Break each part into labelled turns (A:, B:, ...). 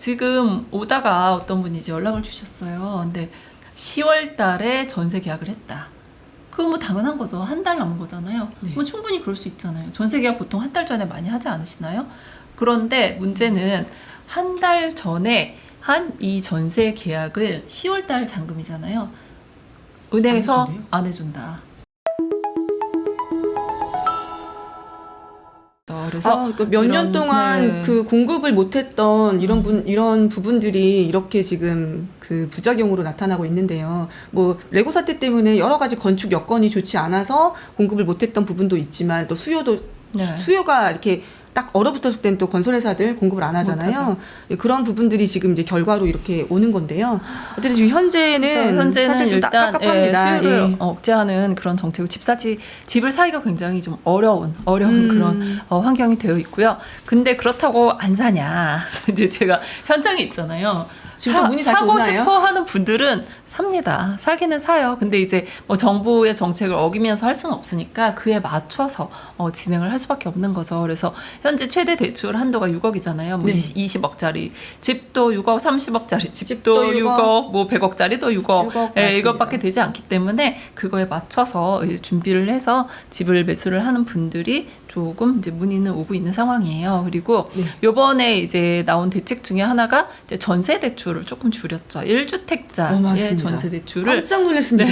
A: 지금 오다가 어떤 분이 이제 연락을 주셨어요. 근데 10월 달에 전세 계약을 했다. 그거 뭐 당연한 거죠. 한 달 남은 거잖아요.
B: 네.
A: 뭐 충분히 그럴 수 있잖아요. 전세 계약 보통 한 달 전에 많이 하지 않으시나요? 그런데 문제는 한 달 전에 한 이 전세 계약을 10월 달 잔금이잖아요. 은행에서 안 해준다. 그래서
B: 몇 년 동안 그 공급을 못했던 이런 부분들이 이렇게 지금 그 부작용으로 나타나고 있는데요. 뭐 레고 사태 때문에 여러 가지 건축 여건이 좋지 않아서 공급을 못했던 부분도 있지만 또 수요가 이렇게 딱 얼어붙었을 땐 또 건설회사들 공급을 안 하잖아요. 그런 부분들이 지금 이제 결과로 이렇게 오는 건데요. 어쨌든 지금 현재는 사실 좀
A: 일단
B: 깝깝합니다.
A: 수요를 억제하는 그런 정책을 집을 사기가 굉장히 좀 어려운 그런 환경이 되어 있고요. 근데 그렇다고 안 사냐? 이제 제가 현장에 있잖아요.
B: 지금 문이 다시
A: 사고
B: 오나요?
A: 싶어 하는 분들은 삽니다. 사기는 사요. 근데 이제 뭐 정부의 정책을 어기면서 할 수는 없으니까 그에 맞춰서 진행을 할 수밖에 없는 거죠. 그래서 현재 최대 대출 한도가 6억이잖아요. 뭐 20억짜리 집도 6억, 30억짜리 집도 6억, 뭐 100억짜리도 6억, 이것밖에 되지 않기 때문에 그거에 맞춰서 이제 준비를 해서 집을 매수를 하는 분들이 조금 이제 문의는 오고 있는 상황이에요. 그리고 요번에 이제 나온 대책 중에 하나가 이제 전세 대출을 조금 줄였죠. 1주택자의 전세 대출을
B: 깜짝 놀랐습니다.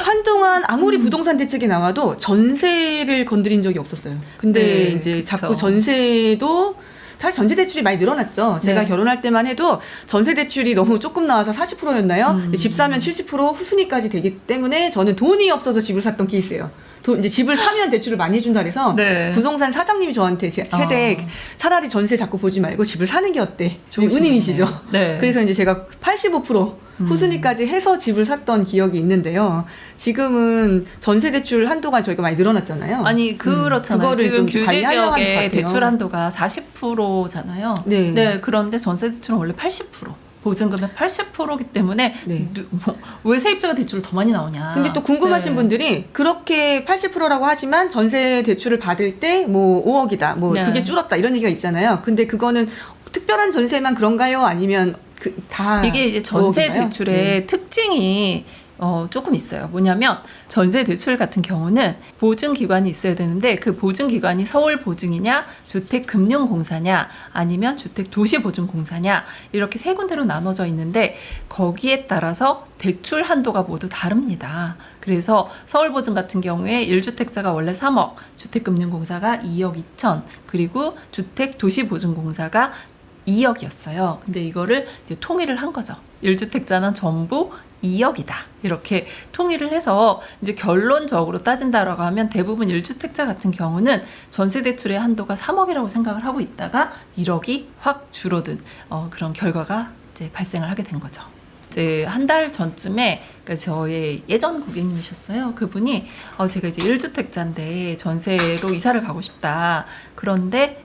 B: 한동안 아무리 부동산 대책이 나와도 전세를 건드린 적이 없었어요. 근데 이제 자꾸 전세도 사실 전세 대출이 많이 늘어났죠. 제가 결혼할 때만 해도 전세 대출이 너무 조금 나와서 40%였나요? 집 사면 70% 후순위까지 되기 때문에 저는 돈이 없어서 집을 샀던 케이스예요. 이제 집을 사면 대출을 많이 해준다 그래서 부동산 사장님이 저한테 세대 차라리 전세 자꾸 보지 말고 집을 사는 게 어때? 은인이시죠. 그래서 이제 제가 85% 후순위까지 해서 집을 샀던 기억이 있는데요. 지금은 전세 대출 한도가 저희가 많이 늘어났잖아요.
A: 아니 그렇잖아요.
B: 그거를
A: 지금
B: 좀
A: 규제 지역의
B: 같아요.
A: 대출 한도가 40%잖아요. 네. 그런데 전세 대출은 원래 80%. 보증금의 80%이기 때문에 왜 세입자가 대출을 더 많이 나오냐.
B: 근데 또 궁금하신 분들이 그렇게 80%라고 하지만 전세 대출을 받을 때 뭐 5억이다. 뭐 그게 줄었다. 이런 얘기가 있잖아요. 근데 그거는 특별한 전세만 그런가요? 아니면 다
A: 이게 이제 전세
B: 5억인가요?
A: 대출의 특징이 조금 있어요. 뭐냐면 전세 대출 같은 경우는 보증기관이 있어야 되는데 그 보증기관이 서울보증이냐 주택금융공사냐 아니면 주택도시보증공사냐 이렇게 세 군데로 나눠져 있는데 거기에 따라서 대출 한도가 모두 다릅니다. 그래서 서울보증 같은 경우에 1주택자가 원래 3억, 주택금융공사가 2억 2천, 그리고 주택도시보증공사가 2억이었어요. 근데 이거를 이제 통일을 한 거죠. 1주택자는 전부 2억이다. 이렇게 통일을 해서 이제 결론적으로 따진다라고 하면 대부분 1주택자 같은 경우는 전세 대출의 한도가 3억이라고 생각을 하고 있다가 1억이 확 줄어든 그런 결과가 이제 발생을 하게 된 거죠. 이제 한 달 전쯤에 저의 예전 고객님이셨어요. 그분이 제가 이제 1주택자인데 전세로 이사를 가고 싶다. 그런데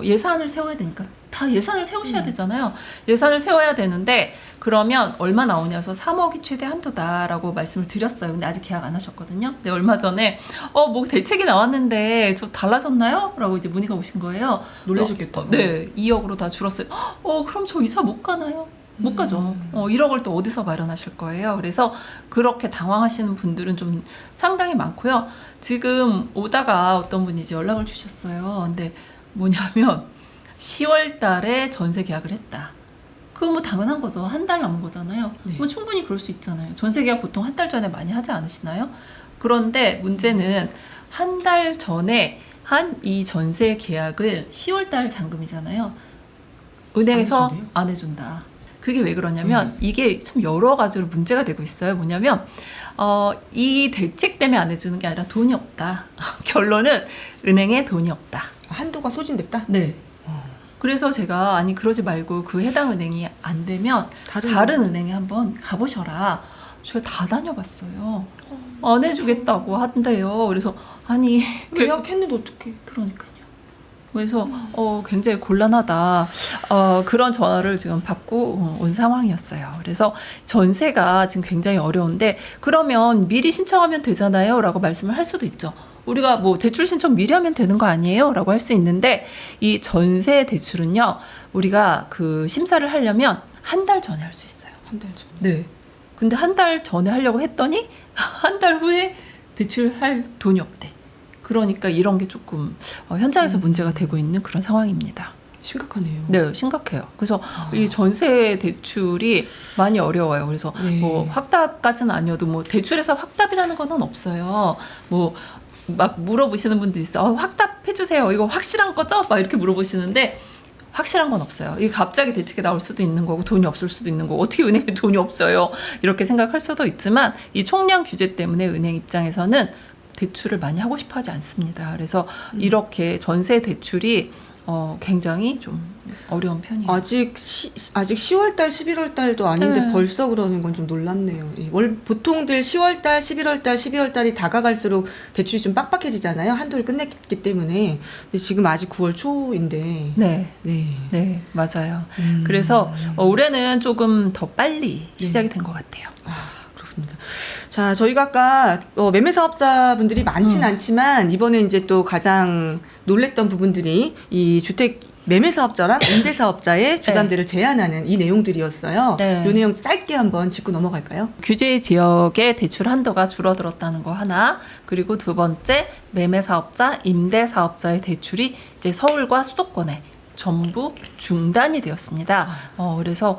A: 예산을 세워야 되니까 다 예산을 세우셔야 되잖아요. 예산을 세워야 되는데 그러면 얼마 나오냐서 3억이 최대 한도다라고 말씀을 드렸어요. 근데 아직 계약 안 하셨거든요. 근데 얼마 전에 뭐 대책이 나왔는데 저 달라졌나요? 라고 이제 문의가 오신 거예요.
B: 놀라셨겠다.
A: 네, 2억으로 다 줄었어요. 그럼 저 이사 못 가나요? 못 가죠. 1억을 또 어디서 마련하실 거예요. 그래서 그렇게 당황하시는 분들은 좀 상당히 많고요. 지금 오다가 어떤 분이 이제 연락을 주셨어요. 근데 뭐냐면 10월 달에 전세 계약을 했다. 그거 뭐 당연한 거죠. 한 달 남은 거잖아요. 뭐 충분히 그럴 수 있잖아요. 전세 계약 보통 한 달 전에 많이 하지 않으시나요? 그런데 문제는 한 달 전에 한 이 전세 계약을 10월 달 잔금이잖아요. 은행에서 안 해준다. 그게 왜 그러냐면 이게 참 여러 가지로 문제가 되고 있어요. 뭐냐면 이 대책 때문에 안 해주는 게 아니라 돈이 없다. 결론은 은행에 돈이 없다.
B: 한도가 소진됐다?
A: 네. 그래서 제가 아니 그러지 말고 그 해당 은행이 안 되면 다른 은행에 한번 가보셔라. 제가 다 다녀봤어요. 안 해주겠다고 한대요. 그래서 아니
B: 계약했는데 어떡해.
A: 그러니까요. 그래서 굉장히 곤란하다. 그런 전화를 지금 받고 온 상황이었어요. 그래서 전세가 지금 굉장히 어려운데 그러면 미리 신청하면 되잖아요 라고 말씀을 할 수도 있죠. 우리가 뭐 대출 신청 미리 하면 되는 거 아니에요? 라고 할 수 있는데 이 전세 대출은요. 우리가 그 심사를 하려면 한 달 전에 할 수 있어요.
B: 한 달 전.
A: 네. 근데 한 달 전에 하려고 했더니 한 달 후에 대출할 돈이 없대. 그러니까 이런 게 조금 현장에서 문제가 되고 있는 그런 상황입니다.
B: 심각하네요.
A: 네, 심각해요. 그래서 이 전세 대출이 많이 어려워요. 그래서
B: 네.
A: 뭐 확답까지는 아니어도 뭐 대출에서 확답이라는 거는 없어요. 뭐 막 물어보시는 분도 있어요. 확답해 주세요. 이거 확실한 거죠? 막 이렇게 물어보시는데 확실한 건 없어요. 이게 갑자기 대책이 나올 수도 있는 거고 돈이 없을 수도 있는 거고 어떻게 은행에 돈이 없어요? 이렇게 생각할 수도 있지만 이 총량 규제 때문에 은행 입장에서는 대출을 많이 하고 싶어 하지 않습니다. 그래서 이렇게 전세 대출이 굉장히 좀 어려운 편이에요.
B: 아직 10월달, 11월달도 아닌데
A: 네.
B: 벌써 그러는 건 좀 놀랍네요. 보통들 10월달, 11월달, 12월달이 다가갈수록 대출이 좀 빡빡해지잖아요. 한도를 끝냈기 때문에. 근데 지금 아직 9월 초인데.
A: 네.
B: 네.
A: 네, 맞아요. 그래서 올해는 조금 더 빨리 시작이 된 것 같아요.
B: 그렇습니다. 자, 저희가 아까 매매 사업자분들이 많진 않지만 이번에 이제 또 가장 놀랬던 부분들이 이 주택 매매 사업자랑 임대 사업자의 주담대를 제한하는 이 내용들이었어요.
A: 네.
B: 이 내용 짧게 한번 짚고 넘어갈까요?
A: 규제 지역의 대출 한도가 줄어들었다는 거 하나, 그리고 두 번째 매매 사업자, 임대 사업자의 대출이 이제 서울과 수도권에 전부 중단이 되었습니다. 그래서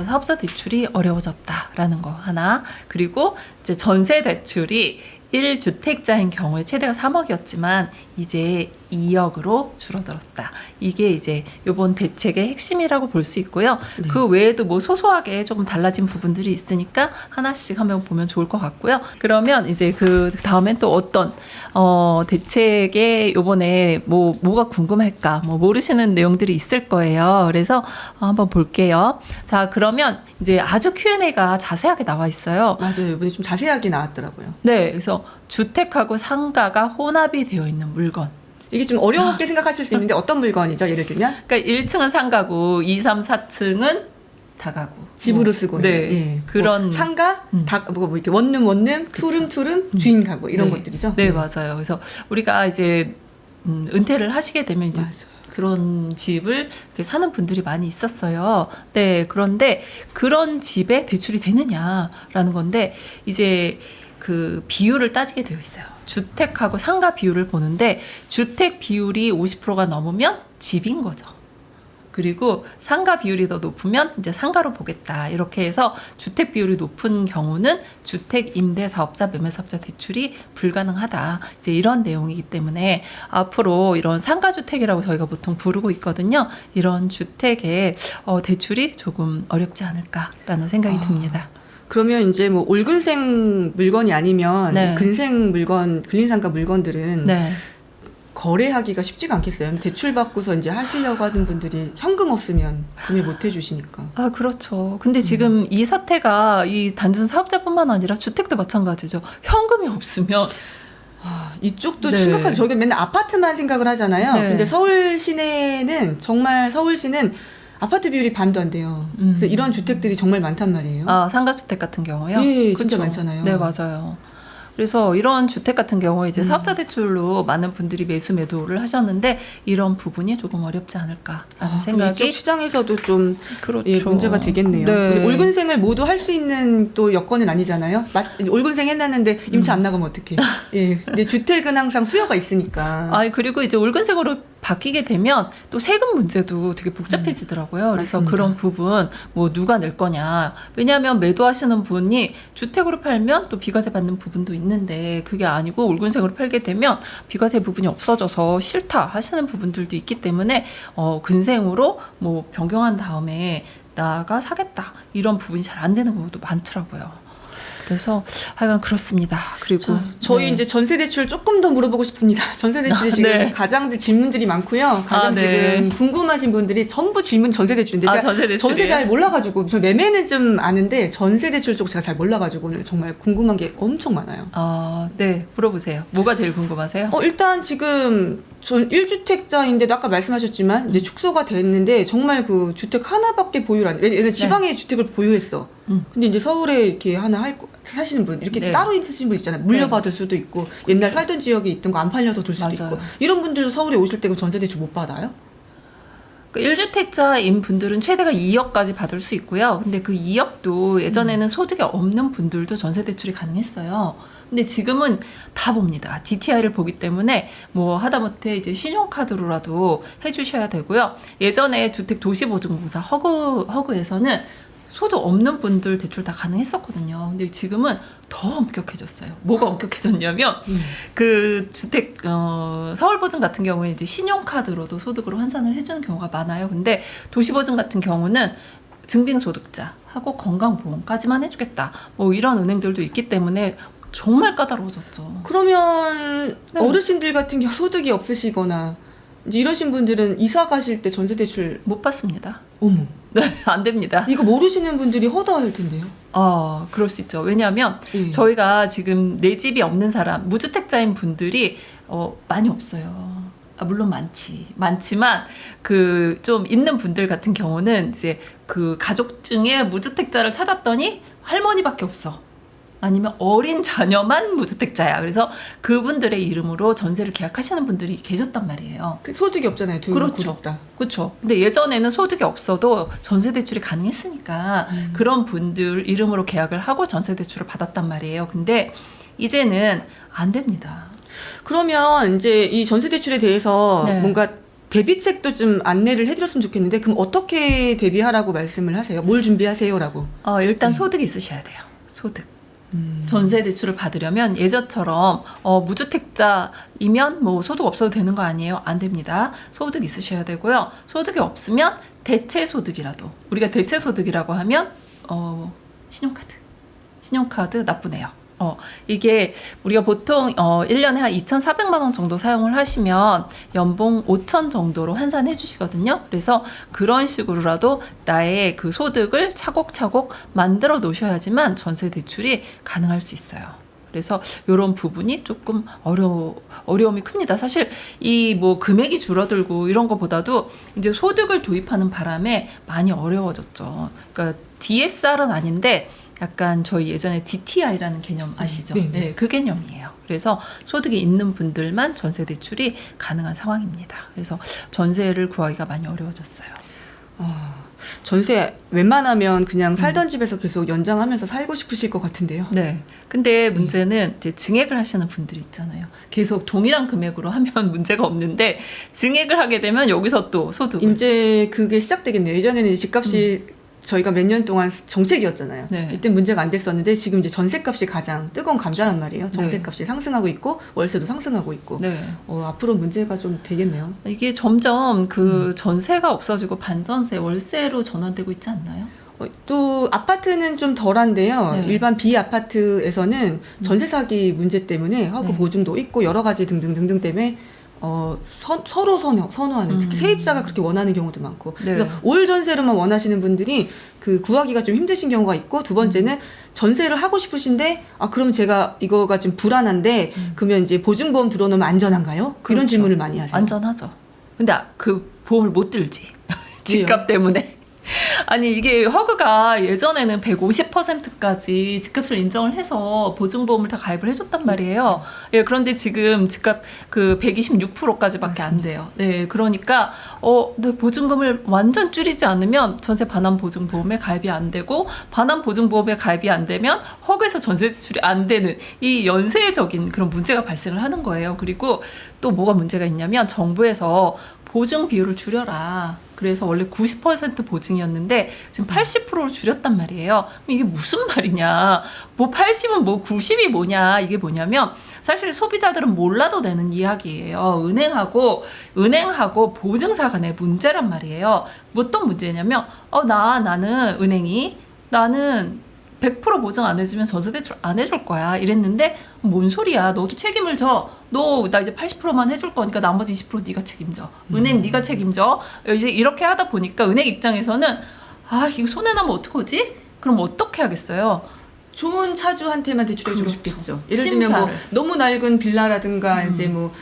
A: 사업자 대출이 어려워졌다라는 거 하나, 그리고 이제 전세 대출이 1주택자인 경우에 최대가 3억이었지만 이제 2억으로 줄어들었다. 이게 이제 이번 대책의 핵심이라고 볼 수 있고요.
B: 네.
A: 그 외에도 뭐 소소하게 조금 달라진 부분들이 있으니까 하나씩 한번 보면 좋을 것 같고요. 그러면 이제 그 다음엔 또 어떤 대책에 이번에 뭐가 궁금할까 뭐 모르시는 내용들이 있을 거예요. 그래서 한번 볼게요. 자, 그러면 이제 아주 Q&A가 자세하게 나와 있어요.
B: 맞아요. 이번에 좀 자세하게 나왔더라고요.
A: 네, 그래서 주택하고 상가가 혼합이 되어 있는 물건.
B: 이게 좀 어렵게 생각하실 수 있는데 어떤 물건이죠? 예를 들면
A: 그러니까 1층은 상가고 2, 3, 4층은 다가구.
B: 집으로 쓰고 있는
A: 네,
B: 예.
A: 그런
B: 상가, 뭐 이렇게 원룸, 투룸, 주인 가구 이런
A: 네.
B: 것들이죠.
A: 네, 맞아요. 그래서 우리가 이제 은퇴를 하시게 되면 이제
B: 맞아요.
A: 그런 집을 이렇게 사는 분들이 많이 있었어요. 네, 그런데 그런 집에 대출이 되느냐라는 건데 이제 그 비율을 따지게 되어 있어요. 주택하고 상가 비율을 보는데 주택 비율이 50%가 넘으면 집인 거죠. 그리고 상가 비율이 더 높으면 이제 상가로 보겠다. 이렇게 해서 주택 비율이 높은 경우는 주택 임대 사업자, 매매 사업자 대출이 불가능하다. 이제 이런 내용이기 때문에 앞으로 이런 상가 주택이라고 저희가 보통 부르고 있거든요. 이런 주택의 대출이 조금 어렵지 않을까라는 생각이 듭니다.
B: 그러면 이제 뭐 올근생 물건이 아니면
A: 네.
B: 근생 물건, 근린상가 물건들은
A: 네.
B: 거래하기가 쉽지가 않겠어요. 대출 받고서 이제 하시려고 하는 분들이 현금 없으면 구매 못 해주시니까.
A: 아, 그렇죠. 근데 지금 이 사태가 이 단순 사업자뿐만 아니라 주택도 마찬가지죠. 현금이 없으면
B: 이쪽도
A: 네.
B: 심각하죠. 저희가 맨날 아파트만 생각을 하잖아요.
A: 네.
B: 근데 서울 시내는 정말 서울시는 아파트 비율이 반도 안 돼요. 그래서 이런 주택들이 정말 많단 말이에요.
A: 아, 상가주택 같은 경우요?
B: 예, 진짜
A: 그쵸?
B: 많잖아요.
A: 네, 맞아요. 그래서 이런 주택 같은 경우에 이제
B: 음.
A: 사업자 대출로 많은 분들이 매도를 하셨는데 이런 부분이 조금 어렵지 않을까라는 생각이
B: 이쪽 시장에서도 좀
A: 그렇죠.
B: 예, 문제가 되겠네요.
A: 네.
B: 근데 올근생을 모두 할 수 있는 또 여건은 아니잖아요. 올근생 해놨는데 임차 안 나가면 어떡해. 예. 근데 주택은 항상 수요가 있으니까.
A: 아, 그리고 이제 올근생으로 바뀌게 되면 또 세금 문제도 되게 복잡해지더라고요. 그래서
B: 맞습니다.
A: 그런 부분 뭐 누가 낼 거냐. 왜냐하면 매도하시는 분이 주택으로 팔면 또 비과세 받는 부분도 있는데 그게 아니고 올근생으로 팔게 되면 비과세 부분이 없어져서 싫다 하시는 부분들도 있기 때문에 근생으로 뭐 변경한 다음에 나가 사겠다 이런 부분이 잘 안 되는 경우도 많더라고요. 그래서 하여간 그렇습니다. 그리고
B: 자, 저희
A: 네.
B: 이제 전세 대출 조금 더 물어보고 싶습니다. 전세 대출이 지금
A: 네.
B: 가장 질문들이 많고요. 가장
A: 네.
B: 지금 궁금하신 분들이 전부 질문 전세 대출인데 제가
A: 전세 대출이에요?
B: 전세 잘 몰라가지고 저 매매는 좀 아는데 전세 대출 쪽 제가 잘 몰라가지고 오늘 정말 궁금한 게 엄청 많아요.
A: 네, 물어보세요. 뭐가 제일 궁금하세요?
B: 일단 지금 전 1주택자인데도 아까 말씀하셨지만 이제 축소가 됐는데 정말 그 주택 하나밖에 보유를 안 해. 왜냐면 지방에 주택을 보유했어. 근데 이제 서울에 이렇게 하나 사시는 분 이렇게
A: 네.
B: 따로 있으신 분 있잖아요. 물려받을 수도 있고 옛날 살던 지역에 있던 거 안 팔려서 둘 수도
A: 맞아요.
B: 있고 이런 분들도 서울에 오실 때 전세대출 못 받아요?
A: 그 1주택자인 분들은 최대가 2억까지 받을 수 있고요. 근데 그 2억도 예전에는 소득이 없는 분들도 전세 대출이 가능했어요. 근데 지금은 다 봅니다. DTI를 보기 때문에 뭐 하다못해 이제 신용카드로라도 해주셔야 되고요. 예전에 주택 도시보증공사 허그에서는 소득 없는 분들 대출 다 가능했었거든요. 근데 지금은 더 엄격해졌어요. 뭐가 엄격해졌냐면 그 주택 서울보증 같은 경우에 이제 신용카드로도 소득으로 환산을 해주는 경우가 많아요. 근데 도시보증 같은 경우는 증빙소득자하고 건강보험까지만 해주겠다. 뭐 이런 은행들도 있기 때문에 정말 까다로워졌죠.
B: 그러면
A: 네.
B: 어르신들 같은 경우 소득이 없으시거나 이제 이러신 분들은 이사 가실 때 전세대출
A: 못 받습니다.
B: 어머
A: 네, 안 됩니다.
B: 이거 모르시는 분들이 허다할 텐데요.
A: 그럴 수 있죠. 왜냐하면
B: 예.
A: 저희가 지금 내 집이 없는 사람, 무주택자인 분들이 많이 없어요. 물론 많지만 그 좀 있는 분들 같은 경우는 이제 그 가족 중에 무주택자를 찾았더니 할머니밖에 없어. 아니면 어린 자녀만 무주택자야. 그래서 그분들의 이름으로 전세를 계약하시는 분들이 계셨단 말이에요.
B: 그 소득이 없잖아요. 두
A: 그렇죠.
B: 구독 다.
A: 그렇죠. 근데 예전에는 소득이 없어도 전세 대출이 가능했으니까 그런 분들 이름으로 계약을 하고 전세 대출을 받았단 말이에요. 근데 이제는 안 됩니다.
B: 그러면 이제 이 전세대출에 대해서
A: 네.
B: 뭔가 대비책도 좀 안내를 해드렸으면 좋겠는데 그럼 어떻게 대비하라고 말씀을 하세요? 뭘 준비하세요라고?
A: 일단 소득이 있으셔야 돼요. 소득. 전세 대출을 받으려면 예전처럼 무주택자이면 뭐 소득 없어도 되는 거 아니에요? 안 됩니다. 소득 있으셔야 되고요. 소득이 없으면 대체 소득이라도 우리가 대체 소득이라고 하면 신용카드 나쁘네요. 이게 우리가 보통 1년에 한 2,400만 원 정도 사용을 하시면 연봉 5천 정도로 환산해 주시거든요. 그래서 그런 식으로라도 나의 그 소득을 차곡차곡 만들어 놓으셔야지만 전세 대출이 가능할 수 있어요. 그래서 이런 부분이 조금 어려움이 큽니다. 사실 이 뭐 금액이 줄어들고 이런 것보다도 이제 소득을 도입하는 바람에 많이 어려워졌죠. 그러니까 DSR은 아닌데 약간 저희 예전에 DTI라는 개념 아시죠? 네, 그 개념이에요. 그래서 소득이 있는 분들만 전세 대출이 가능한 상황입니다. 그래서 전세를 구하기가 많이 어려워졌어요.
B: 전세 웬만하면 그냥 살던 집에서 계속 연장하면서 살고 싶으실 것 같은데요.
A: 네. 근데 문제는 이제 증액을 하시는 분들이 있잖아요. 계속 동일한 금액으로 하면 문제가 없는데 증액을 하게 되면 여기서 또 소득을
B: 이제 그게 시작되겠네요. 예전에는 이제 집값이 저희가 몇 년 동안 정책이었잖아요.
A: 네.
B: 이때 문제가 안 됐었는데 지금 이제 전세값이 가장 뜨거운 감자란 말이에요. 전세값이 상승하고 있고 월세도 상승하고 있고
A: 네.
B: 앞으로 문제가 좀 되겠네요.
A: 이게 점점 그 전세가 없어지고 반전세, 월세로 전환되고 있지 않나요?
B: 또 아파트는 좀 덜한데요.
A: 네.
B: 일반 비아파트에서는 전세 사기 문제 때문에 허그
A: 네.
B: 보증도 있고 여러 가지 등등 때문에 서로 선호하는 특히 세입자가 그렇게 원하는 경우도 많고
A: 네.
B: 그래서 올 전세로만 원하시는 분들이 그 구하기가 좀 힘드신 경우가 있고 두 번째는 전세를 하고 싶으신데 그럼 제가 이거가 좀 불안한데 그러면 이제 보증보험 들어놓으면 안전한가요?
A: 그렇죠.
B: 이런 질문을 많이 하세요.
A: 안전하죠. 근데 그 보험을 못 들지. 집값 때문에. 아니 이게 허그가 예전에는 150%까지 집값을 인정을 해서 보증보험을 다 가입을 해줬단 말이에요. 예, 그런데 지금 집값 그 126%까지밖에 안 돼요. 네, 그러니까 네, 보증금을 완전 줄이지 않으면 전세 반환 보증보험에 가입이 안 되고 반환 보증보험에 가입이 안 되면 허그에서 전세 대출이 안 되는 이 연쇄적인 그런 문제가 발생을 하는 거예요. 그리고 또 뭐가 문제가 있냐면 정부에서 보증 비율을 줄여라. 그래서 원래 90% 보증이었는데 지금 80%로 줄였단 말이에요. 이게 무슨 말이냐. 뭐 80은 뭐 90이 뭐냐. 이게 뭐냐면 사실 소비자들은 몰라도 되는 이야기예요. 은행하고 보증사 간의 문제란 말이에요. 어떤 문제냐면 나는 은행이 나는 100% 보증 안 해주면 전세대출 안 해줄 거야 이랬는데 뭔 소리야. 너도 책임을 져. 너 나 이제 80%만 해줄 거니까 나머지 20% 네가 책임져. 은행 네가 책임져. 이제 이렇게 하다 보니까 은행 입장에서는 이거 손해나면 어떡하지? 그럼 어떻게 하겠어요?
B: 좋은 차주한테만 대출해주고
A: 그렇죠.
B: 싶겠죠. 예를 들면 뭐
A: 심사를.
B: 너무 낡은 빌라라든가 이제 뭐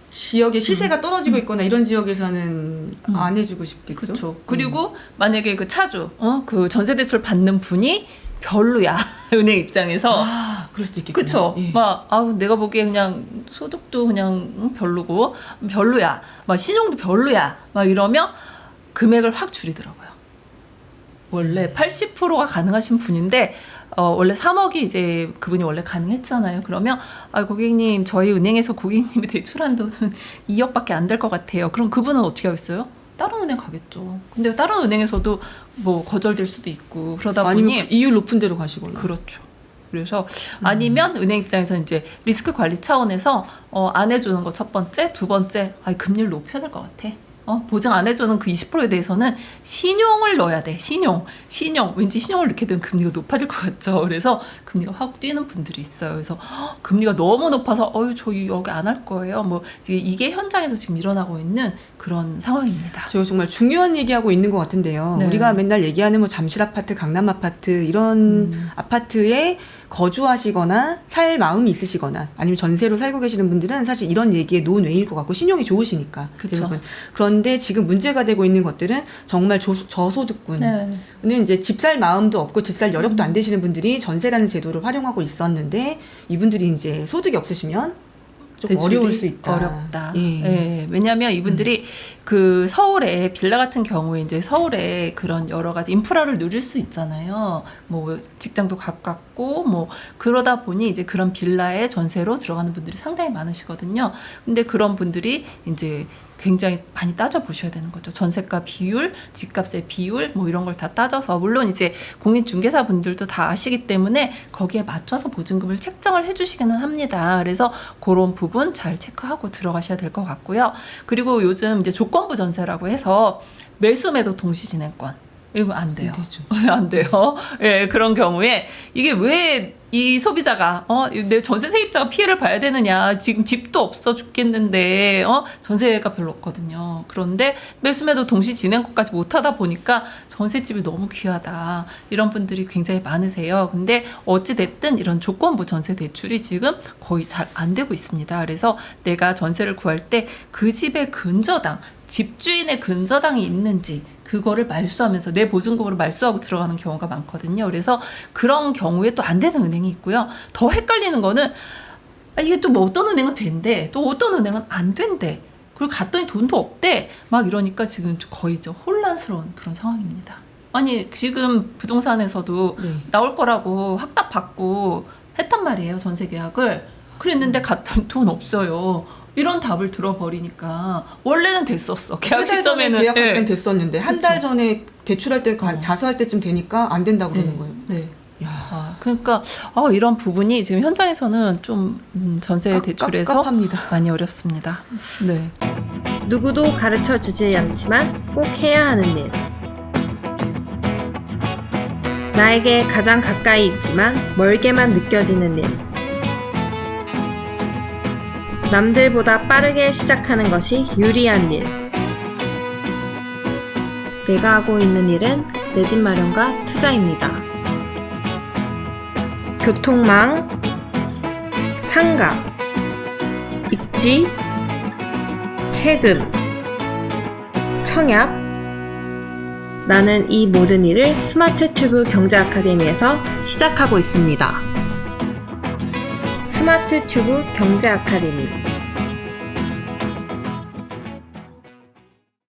B: 지역의 시세가 떨어지고 있거나 이런 지역에서는 안 해주고 싶겠죠.
A: 그렇죠. 그리고 만약에 그 차주, 그 전세 대출 받는 분이 별로야. 은행 입장에서.
B: 아, 그럴 수도 있겠구나.
A: 그쵸.
B: 예.
A: 막, 내가 보기에 그냥 소득도 그냥 별로고, 별로야. 막 신용도 별로야. 막 이러면 금액을 확 줄이더라고요. 원래 80%가 가능하신 분인데, 원래 3억이 이제 그분이 원래 가능했잖아요. 그러면, 고객님, 저희 은행에서 고객님이 대출한 돈은 2억밖에 안 될 것 같아요. 그럼 그분은 어떻게 하겠어요? 다른 은행 가겠죠. 근데 다른 은행에서도 뭐 거절될 수도 있고, 그러다 보니.
B: 아니면 이율 높은 데로 가시거나.
A: 그렇죠. 그래서 아니면 은행 입장에서 이제 리스크 관리 차원에서 안 해주는 거 첫 번째, 두 번째, 금리를 높여야 될 것 같아. 보증 안 해주는 그 20%에 대해서는 신용을 넣어야 돼. 신용. 왠지 신용을 넣게 되면 금리가 높아질 것 같죠. 그래서 금리가 확 뛰는 분들이 있어요. 그래서 금리가 너무 높아서 저희 여기 안 할 거예요. 뭐 이게 현장에서 지금 일어나고 있는 그런 상황입니다.
B: 제가 정말 중요한 얘기하고 있는 것 같은데요.
A: 네.
B: 우리가 맨날 얘기하는 뭐 잠실 아파트, 강남 아파트 이런 아파트에 거주하시거나 살 마음이 있으시거나 아니면 전세로 살고 계시는 분들은 사실 이런 얘기에 논외일 것 같고 신용이 좋으시니까.
A: 그쵸.
B: 대부분. 그런데 지금 문제가 되고 있는 것들은 정말 저소득군은 이제 집 살 마음도 없고 집 살 여력도 안 되시는 분들이 전세라는 제도를 활용하고 있었는데 이분들이 이제 소득이 없으시면 좀 어려울 수 있다.
A: 어렵다.
B: 예.
A: 예, 왜냐하면 이분들이 그 서울에 빌라 같은 경우에 이제 서울에 그런 여러 가지 인프라를 누릴 수 있잖아요. 뭐 직장도 가깝고 뭐 그러다 보니 이제 그런 빌라에 전세로 들어가는 분들이 상당히 많으시거든요. 근데 그런 분들이 이제 굉장히 많이 따져보셔야 되는 거죠. 전세가 비율, 집값의 비율 뭐 이런 걸 다 따져서 물론 이제 공인중개사분들도 다 아시기 때문에 거기에 맞춰서 보증금을 책정을 해주시기는 합니다. 그래서 그런 부분 잘 체크하고 들어가셔야 될 것 같고요. 그리고 요즘 이제 조건부 전세라고 해서 매수 매도 동시 진행권 이거 안 돼요. 안 돼요. 예, 그런 경우에 이게 왜 이 소비자가 내 전세 세입자가 피해를 봐야 되느냐. 지금 집도 없어 죽겠는데 전세가 별로 없거든요. 그런데 매수매도 동시 진행권까지 못하다 보니까 전세집이 너무 귀하다. 이런 분들이 굉장히 많으세요. 근데 어찌 됐든 이런 조건부 전세 대출이 지금 거의 잘 안 되고 있습니다. 그래서 내가 전세를 구할 때 그 집의 근저당, 집주인의 근저당이 있는지 그거를 말소하면서 내 보증금으로 말소하고 들어가는 경우가 많거든요. 그래서 그런 경우에 또 안 되는 은행이 있고요. 더 헷갈리는 거는 이게 또 뭐 어떤 은행은 된대, 또 어떤 은행은 안 된대. 그리고 갔더니 돈도 없대. 막 이러니까 지금 거의 혼란스러운 그런 상황입니다. 아니 지금 부동산에서도 나올 거라고 확답 받고 했단 말이에요. 전세 계약을. 그랬는데 갔더니 돈 없어요. 이런 답을 들어버리니까 원래는 됐었어. 계약 시점에는
B: 계약할 땐 됐었는데 한 달 전에 대출할 때 자수할 때쯤 되니까 안 된다고 그러는 거예요.
A: 네. 그러니까 이런 부분이 지금 현장에서는 좀 전세 대출에서
B: 깝깝합니다.
A: 많이 어렵습니다. 네.
C: 누구도 가르쳐 주지 않지만 꼭 해야 하는 일. 나에게 가장 가까이 있지만 멀게만 느껴지는 일. 남들보다 빠르게 시작하는 것이 유리한 일. 내가 하고 있는 일은 내 집 마련과 투자입니다. 교통망, 상가, 입지, 세금, 청약. 나는 이 모든 일을 스마트 튜브 경제 아카데미에서 시작하고 있습니다. 스마트 튜브 경제 아카데미